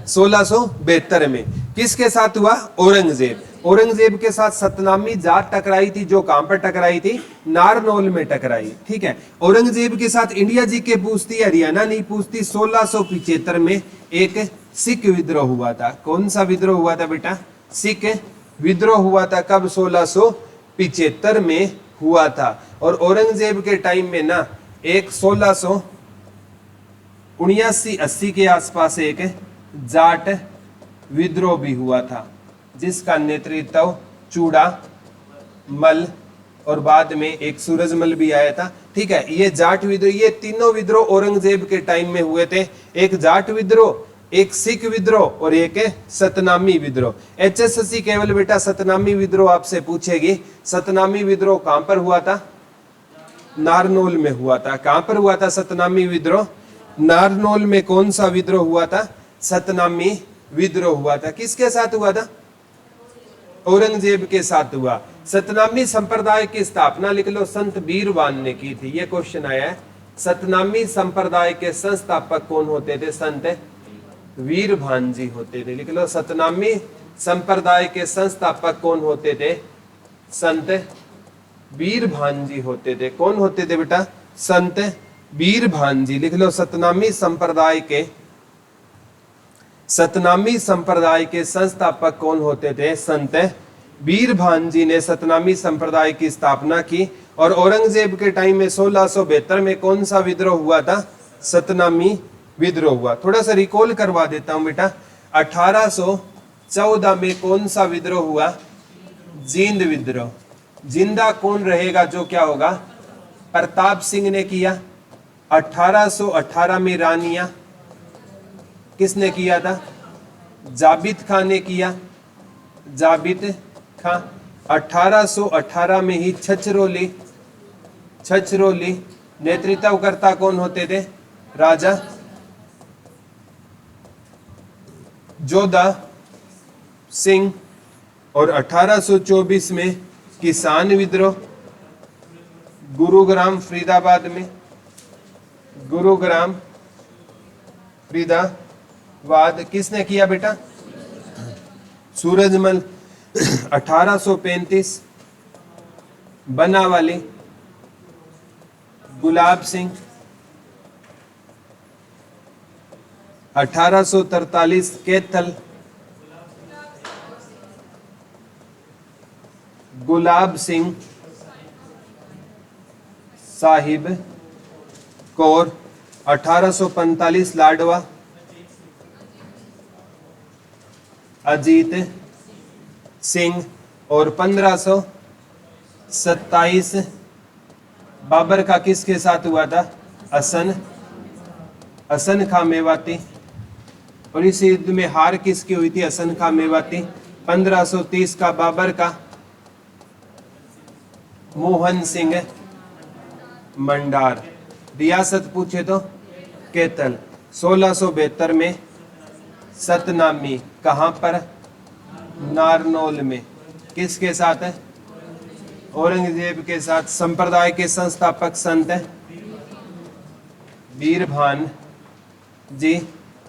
1672 में। किसके साथ हुआ? औरंगजेब। औरंगजेब के साथ सतनामी जाट टकराई थी, जो कहां पर टकराई थी? नारनौल में टकराई। ठीक है, औरंगजेब के साथ इंडिया जी के पूछती, हरियाणा नहीं पूछती। 1675 में एक सिख विद्रोह हुआ था। कौन सा विद्रोह हुआ था बेटा? सिख विद्रोह हुआ था। कब? 1675 में हुआ था। और औरंगजेब के टाइम में ना एक 1679-80 के आसपास एक जाट विद्रोह भी हुआ था, जिसका नेतृत्व चूड़ामल और बाद में एक सूरजमल भी आया था। ठीक है, ये जाट विद्रोह, ये तीनों विद्रोह औरंगजेब के टाइम में हुए थे। एक जाट विद्रोह, एक सिख विद्रोह और एक सतनामी विद्रोह। HSSC केवल बेटा सतनामी विद्रोह आपसे पूछेगी। सतनामी विद्रोह कहां पर हुआ था? नारनौल में हुआ था। कहां पर हुआ था सतनामी विद्रोह? नारनौल में। कौन सा विद्रोह हुआ था? सतनामी विद्रोह हुआ था। किसके साथ हुआ था? औरंगजेब के साथ हुआ। सतनामी संप्रदाय की स्थापना लिख लो संत बीरवान ने की थी, ये क्वेश्चन आया है। सतनामी संप्रदाय के संस्थापक कौन होते थे? संत वीरभान जी होते थे। लिख लो सतनामी संप्रदाय के संस्थापक कौन होते थे? संत वीरभान जी होते थे। कौन होते थे बेटा? संत वीरभान जी। लिख लो सतनामी संप्रदाय के संस्थापक कौन होते थे? संत वीरभान जी ने सतनामी संप्रदाय की स्थापना की। और औरंगजेब के टाइम में 1672 में कौन सा विद्रोह हुआ था? सतनामी विद्रोह हुआ। थोड़ा सा रिकॉल करवा देता हूं बेटा, 1814 में कौन सा विद्रोह हुआ? जींद विद्रोह। जिंदा कौन रहेगा जो क्या होगा? प्रताप सिंह ने किया। 1818 में रानिया किसने किया था? जाबित खान ने किया। जाबित खां। 1818 में ही छछरोली नेतृत्वकर्ता कौन होते थे? राजा जोधा सिंह। और 1824 में किसान विद्रोह गुरुग्राम फरीदाबाद में। गुरुग्राम फरीदाबाद किसने किया बेटा? सूरजमल। 1835 बनावाली गुलाब सिंह। 1843 कैथल गुलाब सिंह साहिब कौर। 1845 लाडवा अजीत सिंह। और 1527 बाबर का किसके साथ हुआ था? हसन खां मेवाती। और इस युद्ध में हार किसकी हुई थी? हसन खां मेवाती। 1530 का बाबर का मोहन सिंह मंडार। रियासत पूछे तो कैथल। 1672 में सतनामी कहां पर? नारनौल में। किसके साथ है? औरंगजेब के साथ। संप्रदाय के संस्थापक संत वीरभान जी।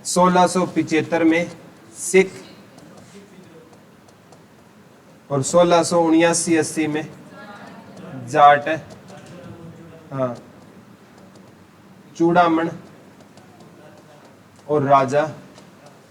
1675 में सिख। और 1679-80 में जाट। हाँ, चूड़ामण और राजा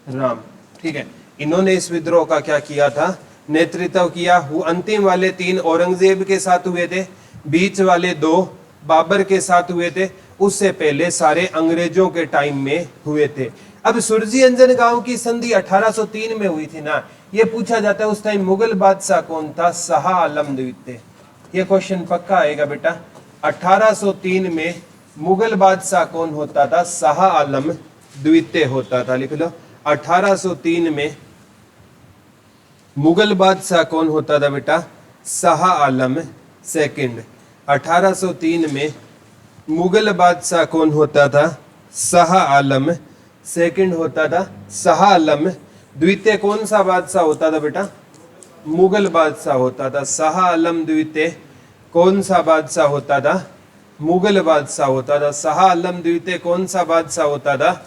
राम। ठीक है, इन्होंने इस विद्रोह का क्या किया था? नेतृत्व किया। अंतिम वाले 3 औरंगजेब के साथ हुए थे, बीच वाले 2 बाबर के साथ हुए थे, उससे पहले सारे अंग्रेजों के टाइम में हुए थे। अब सुरजी अंजन गांव की संधि 1803 में हुई थी ना, ये पूछा जाता है उस टाइम मुगल बादशाह कौन था? शाह आलम द्वितीय। ये क्वेश्चन पक्का आएगा बेटा। 1803 में मुगल बादशाह कौन होता था? शाह आलम द्वितीय होता था। लिख लो 1803 में मुगल बादशाह कौन होता था बेटा? शाह आलम सेकंड। 1803 में मुगल बादशाह कौन होता था? शाह आलम सेकंड होता था। शाह आलम द्वितीय कौन सा बादशाह होता था बेटा? मुगल बादशाह होता था। शाह आलम द्वितीय कौन सा बादशाह होता था? मुगल बादशाह होता था। शाह आलम द्वितीय कौन सा बादशाह होता था?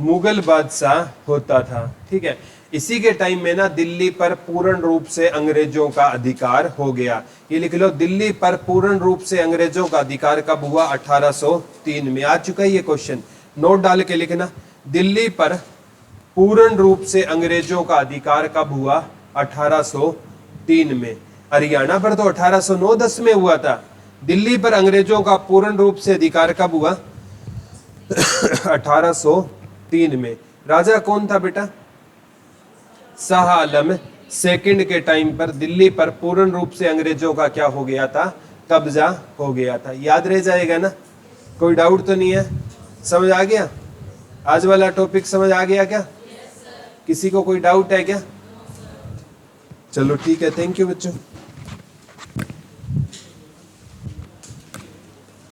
मुगल बादशाह होता था। ठीक है, इसी के टाइम में ना दिल्ली पर पूर्ण रूप से अंग्रेजों का अधिकार हो गया। ये लिख लो, दिल्ली पर पूर्ण रूप से अंग्रेजों का अधिकार कब हुआ? 1803 में। आ चुका है ये क्वेश्चन, नोट डाल के लिखना। दिल्ली पर पूर्ण रूप से अंग्रेजों का अधिकार कब हुआ? 1803 में। हरियाणा पर तो 1809-10 में हुआ था। दिल्ली पर अंग्रेजों का पूर्ण रूप से अधिकार कब हुआ? 1803 में। राजा कौन था बेटा? शाह आलम सेकंड के टाइम पर दिल्ली पर पूर्ण रूप से अंग्रेजों का क्या हो गया था? कब्जा हो गया था। याद रह जाएगा ना? कोई डाउट तो नहीं है? समझ आ गया? आज वाला टॉपिक समझ आ गया क्या? किसी को कोई डाउट है क्या? चलो ठीक है, थैंक यू बच्चों।